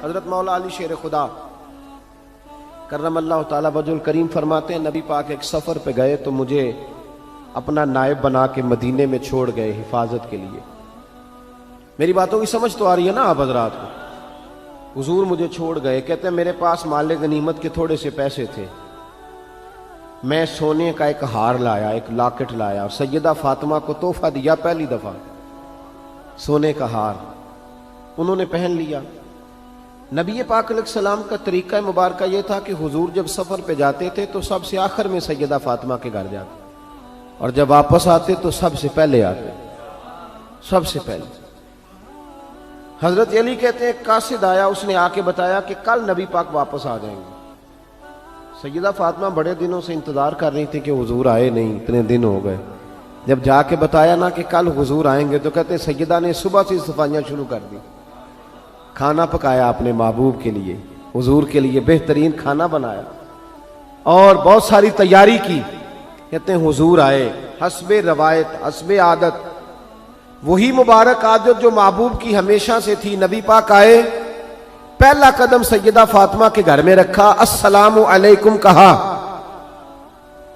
حضرت مولا علی شیر خدا کرم اللہ تعالیٰ وجہ الکریم فرماتے ہیں نبی پاک ایک سفر پہ گئے تو مجھے اپنا نائب بنا کے مدینے میں چھوڑ گئے حفاظت کے لیے. میری باتوں کی سمجھ تو آ رہی ہے نا آپ حضرات کو؟ حضور مجھے چھوڑ گئے. کہتے ہیں میرے پاس مال غنیمت کے تھوڑے سے پیسے تھے, میں سونے کا ایک ہار لایا, ایک لاکٹ لایا, اور سیدہ فاطمہ کو تحفہ دیا پہلی دفعہ, سونے کا ہار. انہوں نے پہن لیا. نبی پاک علیہ السلام کا طریقہ مبارکہ یہ تھا کہ حضور جب سفر پہ جاتے تھے تو سب سے آخر میں سیدہ فاطمہ کے گھر جاتے, اور جب واپس آتے تو سب سے پہلے آتے, سب سے پہلے. حضرت علی کہتے ہیں قاصد آیا, اس نے آ کے بتایا کہ کل نبی پاک واپس آ جائیں گے. سیدہ فاطمہ بڑے دنوں سے انتظار کر رہی تھی کہ حضور آئے نہیں, اتنے دن ہو گئے. جب جا کے بتایا نا کہ کل حضور آئیں گے تو کہتے ہیں سیدہ نے صبح سے صفائیاں شروع کر دی. کھانا پکایا اپنے محبوب کے لیے, حضور کے لیے بہترین کھانا بنایا اور بہت ساری تیاری کی. کہتے ہیں حضور آئے, حسب روایت حسب عادت, وہی مبارک عادت جو محبوب کی ہمیشہ سے تھی. نبی پاک آئے, پہلا قدم سیدہ فاطمہ کے گھر میں رکھا, السلام علیکم کہا,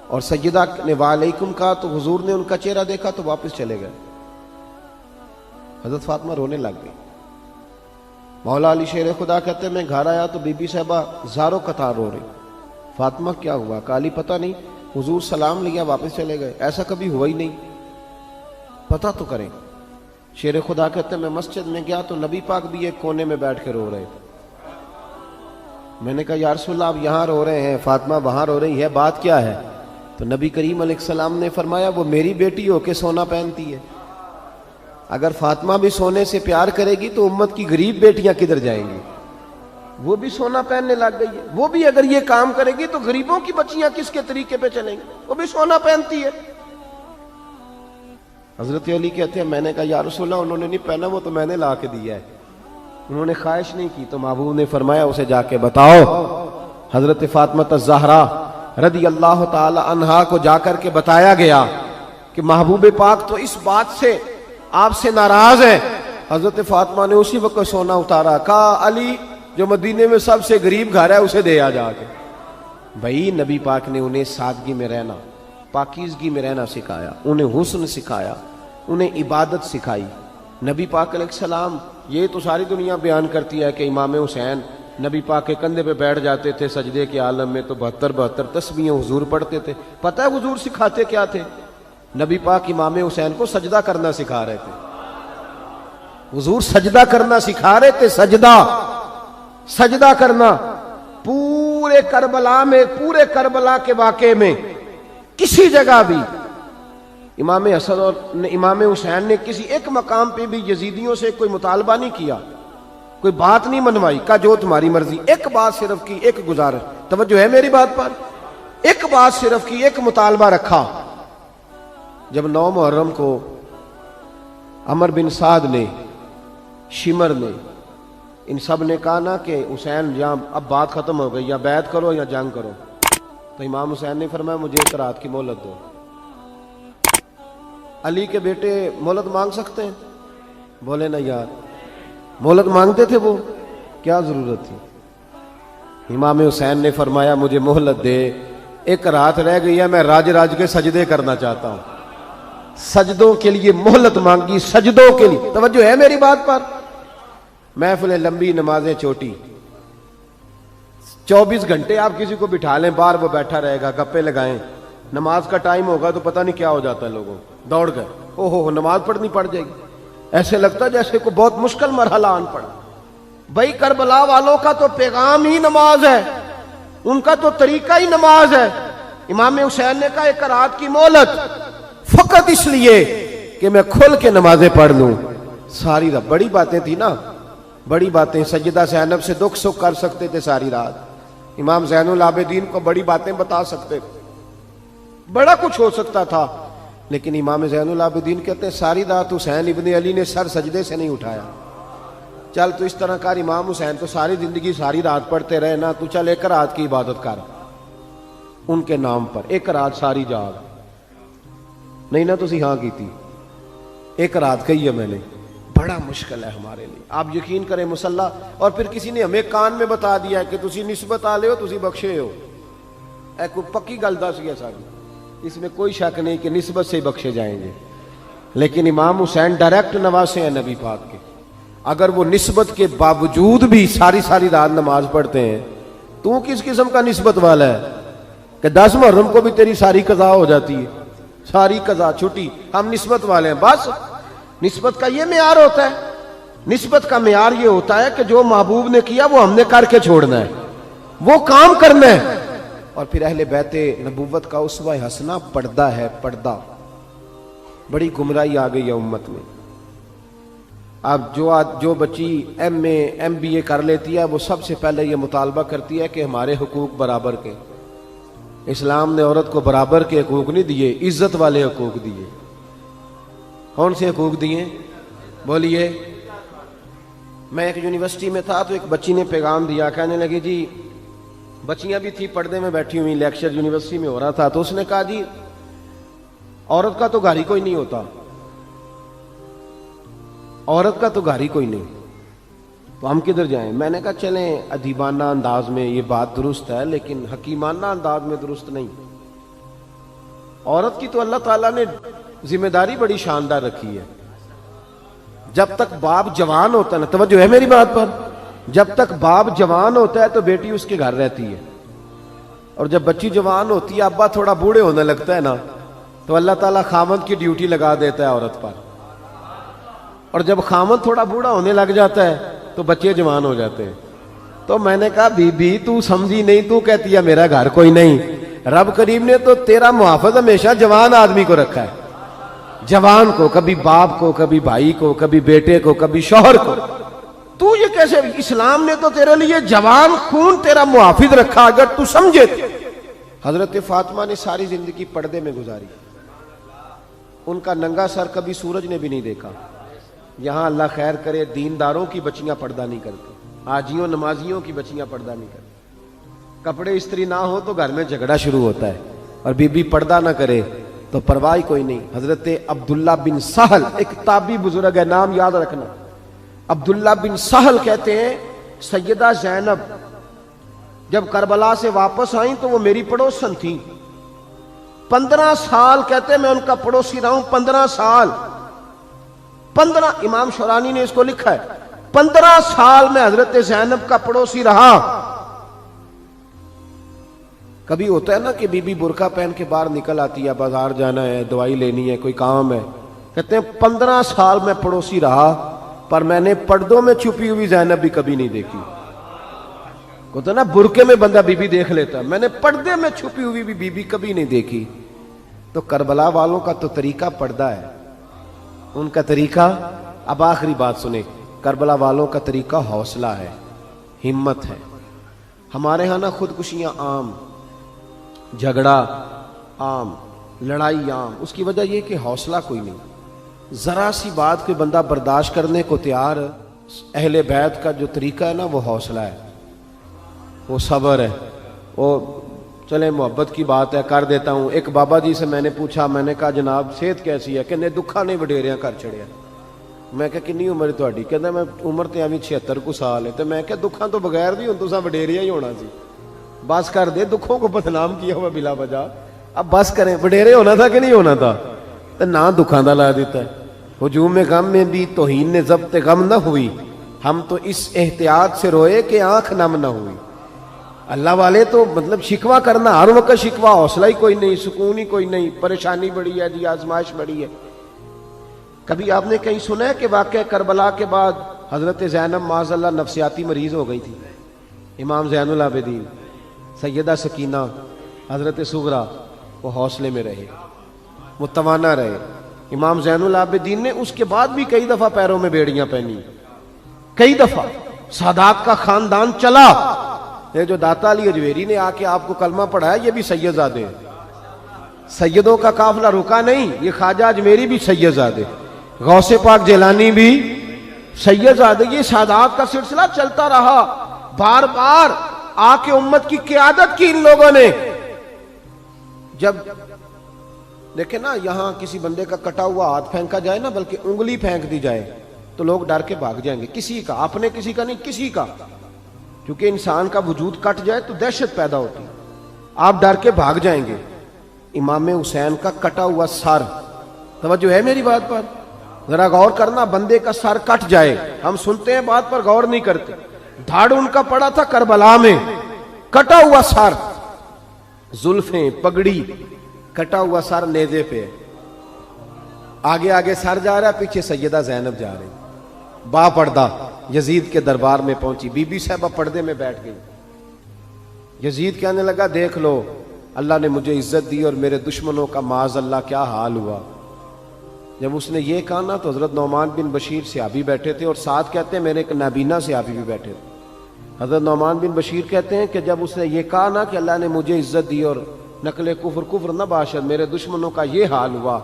اور سیدہ نے وعلیکم کہا تو حضور نے ان کا چہرہ دیکھا تو واپس چلے گئے. حضرت فاطمہ رونے لگ گئی. مولا علی شیر خدا کہتے ہیں میں گھر آیا تو بی بی صاحبہ زاروں قطار رو رہی. فاطمہ کیا ہوا؟ کالی پتہ نہیں, حضور سلام لیا واپس چلے گئے, ایسا کبھی ہوا ہی نہیں, پتہ تو کریں. شیر خدا کہتے ہیں میں مسجد میں گیا تو نبی پاک بھی ایک کونے میں بیٹھ کے رو رہے تھے. میں نے کہا یا رسول اللہ آپ یہاں رو رہے ہیں, فاطمہ وہاں رو رہی ہے, بات کیا ہے؟ تو نبی کریم علیہ السلام نے فرمایا وہ میری بیٹی ہو کے سونا پہنتی ہے, اگر فاطمہ بھی سونے سے پیار کرے گی تو امت کی غریب بیٹیاں کدھر جائیں گی؟ وہ بھی سونا پہننے لگ گئی ہے, وہ بھی اگر یہ کام کرے گی تو غریبوں کی بچیاں کس کے طریقے پہ چلیں گی؟ وہ بھی سونا پہنتی ہے. حضرت علی کہتے ہیں میں نے کہا یا رسول اللہ انہوں نے نہیں پہنا, وہ تو میں نے لا کے دیا ہے, انہوں نے خواہش نہیں کی. تو محبوب نے فرمایا اسے جا کے بتاؤ. حضرت فاطمہ الزہرا رضی اللہ تعالی عنہا کو جا کر کے بتایا گیا کہ محبوب پاک تو اس بات سے آپ سے ناراض ہے. حضرت فاطمہ نے اسی وقت سونا اتارا, کہا علی جو مدینے میں سب سے غریب گھر ہے اسے دے آ جا کے. بھائی نبی پاک نے انہیں سادگی میں رہنا, پاکیزگی میں رہنا سکھایا, انہیں حسن سکھایا, انہیں عبادت سکھائی. نبی پاک علیہ السلام, یہ تو ساری دنیا بیان کرتی ہے کہ امام حسین نبی پاک کے کندھے پہ بیٹھ جاتے تھے سجدے کے عالم میں تو 72 تسبیحیں حضور پڑھتے تھے. پتہ ہے حضور سکھاتے کیا تھے؟ نبی پاک امام حسین کو سجدہ کرنا سکھا رہے تھے. حضور سجدہ کرنا سکھا رہے تھے, سجدہ کرنا. پورے کربلا میں, پورے کربلا کے واقعے میں کسی جگہ بھی امام حسن اور امام حسین نے کسی ایک مقام پہ بھی یزیدیوں سے کوئی مطالبہ نہیں کیا, کوئی بات نہیں منوائی, کہا جو تمہاری مرضی. ایک بات صرف کی, ایک گزارش, توجہ ہے میری بات پر, ایک بات صرف کی, ایک مطالبہ رکھا. جب 9 محرم کو عمر بن سعد نے, شمر نے, ان سب نے کہا نا کہ حسین یا اب بات ختم ہو گئی, یا بیعت کرو یا جنگ کرو, تو امام حسین نے فرمایا مجھے ایک رات کی مہلت دو. علی کے بیٹے مہلت مانگ سکتے ہیں؟ بولے نا یار, مہلت مانگتے تھے وہ, کیا ضرورت تھی؟ امام حسین نے فرمایا مجھے مہلت دے, ایک رات رہ گئی ہے, میں راج کے سجدے کرنا چاہتا ہوں. سجدوں کے لیے مہلت مانگی, سجدوں کے لیے. توجہ ہے میری بات پر؟ محفلیں لمبی, نمازیں چھوٹی. 24 گھنٹے آپ کسی کو بٹھا لیں باہر, وہ بیٹھا رہے گا, گپے لگائیں. نماز کا ٹائم ہوگا تو پتہ نہیں کیا ہو جاتا ہے, لوگوں دوڑ گئے, او ہو نماز پڑھنی پڑ جائے گی. ایسے لگتا ہے جیسے کوئی بہت مشکل مرحلہ آن پڑا. بھائی کربلا والوں کا تو پیغام ہی نماز ہے, ان کا تو طریقہ ہی نماز ہے. امام حسین نے کہا ایک رات کی مہلت, فقط اس لیے کہ میں کھل کے نمازیں پڑھ لوں. ساری رات بڑی باتیں تھی نا, بڑی باتیں. سیدہ زینب سے دکھ سکھ کر سکتے تھے ساری رات, امام زین العابدین کو بڑی باتیں بتا سکتے تھے, بڑا کچھ ہو سکتا تھا. لیکن امام زین العابدین کہتے ہیں ساری رات حسین ابن علی نے سر سجدے سے نہیں اٹھایا. چل تو اس طرح کر, امام حسین تو ساری زندگی ساری رات پڑھتے رہے نا, تو چل ایک رات کی عبادت کر ان کے نام پر, ایک رات ساری جاگ. نہیں نا تسی ہاں کی تھی, ایک رات کہی ہے میں نے, بڑا مشکل ہے ہمارے لیے. آپ یقین کریں مسلح, اور پھر کسی نے ہمیں کان میں بتا دیا ہے کہ تسی نسبت آلے ہو, تسی بخشے ہو. اے کوئی پکی گل دس گیا ساری, اس میں کوئی شک نہیں کہ نسبت سے بخشے جائیں گے. لیکن امام حسین ڈائریکٹ نواسے ہیں نبی پاک کے. اگر وہ نسبت کے باوجود بھی ساری ساری رات نماز پڑھتے ہیں, تو کس قسم کا نسبت والا ہے کہ 10 محرم کو بھی تیری ساری قضا ہو جاتی ہے, ساری قضا چھٹی, ہم نسبت والے ہیں. بس نسبت کا یہ معیار ہوتا ہے. نسبت کا معیار یہ ہوتا ہے کہ جو محبوب نے کیا وہ ہم نے کر کے چھوڑنا ہے, وہ کام کرنا ہے. اور پھر اہل بیت نبوت کا اسوہ حسنہ پردہ ہے, پردہ. بڑی گمراہی آ گئی ہے امت میں. اب جو بچی MA MBA کر لیتی ہے, وہ سب سے پہلے یہ مطالبہ کرتی ہے کہ ہمارے حقوق برابر کے. اسلام نے عورت کو برابر کے حقوق نہیں دیے, عزت والے حقوق دیے. کون سے حقوق دیے بولیے؟ میں ایک یونیورسٹی میں تھا تو ایک بچی نے پیغام دیا, کہنے لگی جی, بچیاں بھی تھی پردے میں بیٹھی ہوئی, لیکچر یونیورسٹی میں ہو رہا تھا, تو اس نے کہا جی عورت کا تو گھر ہی کوئی نہیں ہوتا, عورت کا تو گھر ہی کوئی نہیں, تو ہم کدھر جائیں؟ میں نے کہا چلیں ادیبانہ انداز میں یہ بات درست ہے, لیکن حکیمانہ انداز میں درست نہیں. عورت کی تو اللہ تعالیٰ نے ذمہ داری بڑی شاندار رکھی ہے. جب تک باپ جوان ہوتا ہے نا, توجہ ہے میری بات پر, جب تک باپ جوان ہوتا ہے تو بیٹی اس کے گھر رہتی ہے, اور جب بچی جوان ہوتی ہے, ابا تھوڑا بوڑھے ہونے لگتا ہے نا, تو اللہ تعالیٰ خامد کی ڈیوٹی لگا دیتا ہے عورت پر. اور جب خامد تھوڑا بوڑھا ہونے لگ جاتا ہے تو بچے جوان ہو جاتے ہیں. تو میں نے کہا بی بی تو سمجھی نہیں, تو کہتی ہے میرا گھر کوئی نہیں. رب کریم نے تو تیرا محافظ ہمیشہ جوان آدمی کو رکھا ہے, جوان کو, کبھی باپ کو, کبھی بھائی کو, کبھی بیٹے کو, کبھی شوہر کو. تو یہ کیسے؟ اسلام نے تو تیرے لیے جوان خون تیرا محافظ رکھا, اگر تو سمجھے. حضرت فاطمہ نے ساری زندگی پردے میں گزاری, ان کا ننگا سر کبھی سورج نے بھی نہیں دیکھا. یہاں اللہ خیر کرے دینداروں کی بچیاں پردہ نہیں کرتی, حاجیوں نمازیوں کی بچیاں پردہ نہیں کرتی. کپڑے استری نہ ہو تو گھر میں جھگڑا شروع ہوتا ہے, اور بی بی پردہ نہ کرے تو پرواہ کوئی نہیں. حضرت عبداللہ بن سہل ایک تابعی بزرگ ہے, نام یاد رکھنا. عبداللہ بن سہل کہتے ہیں سیدہ زینب جب کربلا سے واپس آئیں تو وہ میری پڑوسن تھیں. 15 سال کہتے میں ان کا پڑوسی رہا ہوں, 15 سال. 15, امام شورانی نے اس کو لکھا ہے, 15 سال میں حضرت زینب کا پڑوسی رہا. کبھی ہوتا ہے نا کہ بی بی برقع پہن کے باہر نکل آتی ہے, بازار جانا ہے, دوائی لینی ہے, کوئی کام ہے. کہتے ہیں 15 سال میں پڑوسی رہا, پر میں نے پردوں میں چھپی ہوئی زینب بھی کبھی نہیں دیکھی. ہوتا نا برقعے میں بندہ بی بی دیکھ لیتا, میں نے پردے میں چھپی ہوئی بھی بی بی کبھی نہیں دیکھی. تو کربلا والوں کا تو طریقہ پردہ ہے, ان کا طریقہ. اب آخری بات سنیں, کربلا والوں کا طریقہ حوصلہ ہے, ہمت ہے. ہمارے ہاں نا خودکشیاں عام, جھگڑا عام, لڑائی عام. اس کی وجہ یہ کہ حوصلہ کوئی نہیں. ذرا سی بات کوئی بندہ برداشت کرنے کو تیار. اہل بیت کا جو طریقہ ہے نا وہ حوصلہ ہے, وہ صبر ہے, وہ چلے محبت کی بات ہے کر دیتا ہوں. ایک بابا جی سے میں نے پوچھا, میں نے کہا جناب صحت کیسی ہے؟ کہ دکھا نہیں وڈیریاں کر چھڑیا. میں کہا کنی عمر تہاڈی؟ کہندا میں عمر تے ایویں 76 کو سال ہے. تے میں کہا دکھاں تو بغیر بھی ہن تساں وڈیریا ہی ہونا سی. بس کر دے, دکھوں کو بدنام کیا ہوا بلا وجہ. اب بس کریں, وڈیرے ہونا تھا کہ نہیں ہونا تھا؟ تے نہ دکھاں دا لا دیتا ہے. ہجوم غم میں بھی توہین نے ضبط غم نہ ہوئی, ہم تو اس احتیاط سے روئے کہ آنکھ نم نہ ہوئی. اللہ والے تو مطلب شکوہ کرنا ہر وقت شکوہ, حوصلہ ہی کوئی نہیں, سکون ہی کوئی نہیں, پریشانی بڑی ہے جی, آزمائش بڑی ہے. کبھی آپ نے کہیں سنا ہے کہ واقعہ کربلا کے بعد حضرت زینب معاذ اللہ نفسیاتی مریض ہو گئی تھی؟ امام زین العابدین, سیدہ سکینہ, حضرت صغرا, وہ حوصلے میں رہے, متوانا رہے. امام زین العابدین نے اس کے بعد بھی کئی دفعہ پیروں میں بیڑیاں پہنی, کئی دفعہ. سادات کا خاندان چلا. یہ جو داتا علی اجویری نے آ کے آپ کو کلمہ پڑھایا, یہ بھی سید زادے ہیں. سیدوں کا قافلہ رکا نہیں, یہ خواجہ اجمیری بھی سید زادے, غوث پاک جیلانی بھی سید زادے. یہ سادات کا سلسلہ چلتا رہا. بار بار آ کے امت کی قیادت کی ان لوگوں نے. جب دیکھیں نا یہاں کسی بندے کا کٹا ہوا ہاتھ پھینکا جائے نا, بلکہ انگلی پھینک دی جائے, تو لوگ ڈر کے بھاگ جائیں گے، کسی کا، اپنے کسی کا نہیں، کسی کا، کیونکہ انسان کا وجود کٹ جائے تو دہشت پیدا ہوتی ہے، آپ ڈر کے بھاگ جائیں گے۔ امام حسین کا کٹا ہوا سر، توجہ ہے میری بات پر؟ ذرا غور کرنا، بندے کا سر کٹ جائے، ہم سنتے ہیں بات پر غور نہیں کرتے۔ دھاڑ ان کا پڑا تھا کربلا میں، کٹا ہوا سر، زلفیں، پگڑی، کٹا ہوا سر نیزے پہ، آگے آگے سر جا رہا ہے، پیچھے سیدہ زینب جا رہی، با پردہ یزید کے دربار میں پہنچی، بی بی صاحبہ پردے میں بیٹھ گئی۔ یزید کہنے لگا دیکھ لو اللہ نے مجھے عزت دی اور میرے دشمنوں کا معاذ اللہ کیا حال ہوا۔ جب اس نے یہ کہا نا تو حضرت نعمان بن بشیر صحابی بیٹھے تھے، اور ساتھ کہتے ہیں میرے ایک نابینا صحابی بھی بیٹھے تھے۔ حضرت نعمان بن بشیر کہتے ہیں کہ جب اس نے یہ کہا نا کہ اللہ نے مجھے عزت دی اور نقل کفر نہ باشد، میرے دشمنوں کا یہ حال ہوا،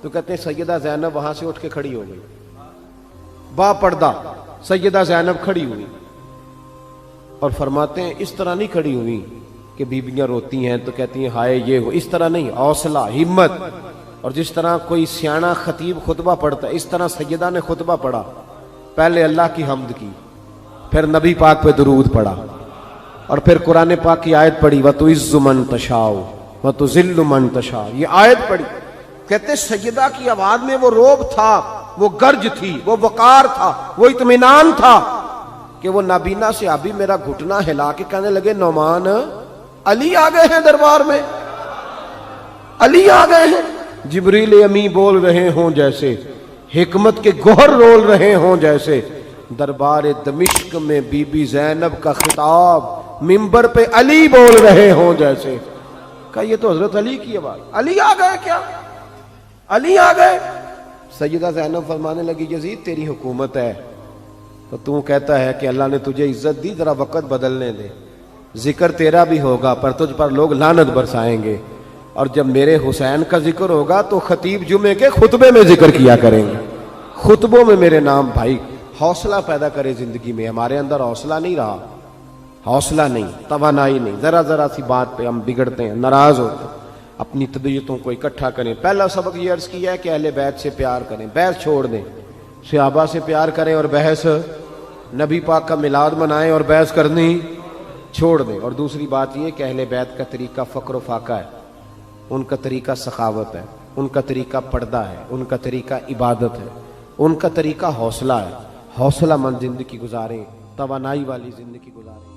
تو کہتے ہیں سیدہ زینب وہاں سے اٹھ کے کھڑی ہو گئی، با پردہ سیدہ زینب کھڑی ہوئی، اور فرماتے ہیں اس طرح نہیں کھڑی ہوئی کہ بیویاں روتی ہیں تو کہتی ہیں ہائے یہ ہو، اس طرح نہیں، حوصلہ، ہمت، اور جس طرح کوئی سیاںا خطیب خطبہ پڑھتا ہے اس طرح سیدہ نے خطبہ پڑھا، پہلے اللہ کی حمد کی، پھر نبی پاک پہ درود پڑھا، اور پھر قرآن پاک کی آیت پڑھی وَتُعِزُّ مَن تَشَاءُ وَتُذِلُّ مَن تَشَاءُ، یہ آیت پڑھی۔ کہتے سیدہ کی آواز میں وہ روب تھا، وہ گرج تھی، وہ وقار تھا، وہ اطمینان تھا کہ وہ نابینا صحابی میرا گھٹنا ہلا کے کہنے لگے نعمان علی آ گئے ہیں دربار میں، علی آ گئے ہیں، جبریل امی بول رہے ہوں جیسے، حکمت کے گوہر رول رہے ہوں جیسے، دربار دمشق میں بی بی زینب کا خطاب منبر پہ علی بول رہے ہوں جیسے۔ کہا یہ تو حضرت علی کی آواز، علی آ گئے کیا، علی آ گئے؟ سیدہ زینب فرمانے لگی یزید تیری حکومت ہے تو تو کہتا ہے کہ اللہ نے تجھے عزت دی، ذرا وقت بدلنے دے، ذکر تیرا بھی ہوگا پر تجھ پر لوگ لعنت برسائیں گے، اور جب میرے حسین کا ذکر ہوگا تو خطیب جمعے کے خطبے میں ذکر کیا کریں گے، خطبوں میں میرے نام۔ بھائی حوصلہ پیدا کرے زندگی میں، ہمارے اندر حوصلہ نہیں رہا، حوصلہ نہیں، توانائی نہیں، ذرا سی بات پہ ہم بگڑتے ہیں، ناراض ہوتے ہیں، اپنی طبیعتوں کو اکٹھا کریں۔ پہلا سبق یہ عرض کیا ہے کہ اہل بیت سے پیار کریں، بحث چھوڑ دیں، صحابہ سے پیار کریں اور بحث، نبی پاک کا میلاد منائیں اور بحث کرنی چھوڑ دیں۔ اور دوسری بات یہ کہ اہل بیت کا طریقہ فقر و فاقہ ہے، ان کا طریقہ سخاوت ہے، ان کا طریقہ پردہ ہے، ان کا طریقہ عبادت ہے، ان کا طریقہ حوصلہ ہے۔ حوصلہ مند زندگی گزاریں، توانائی والی زندگی گزاریں۔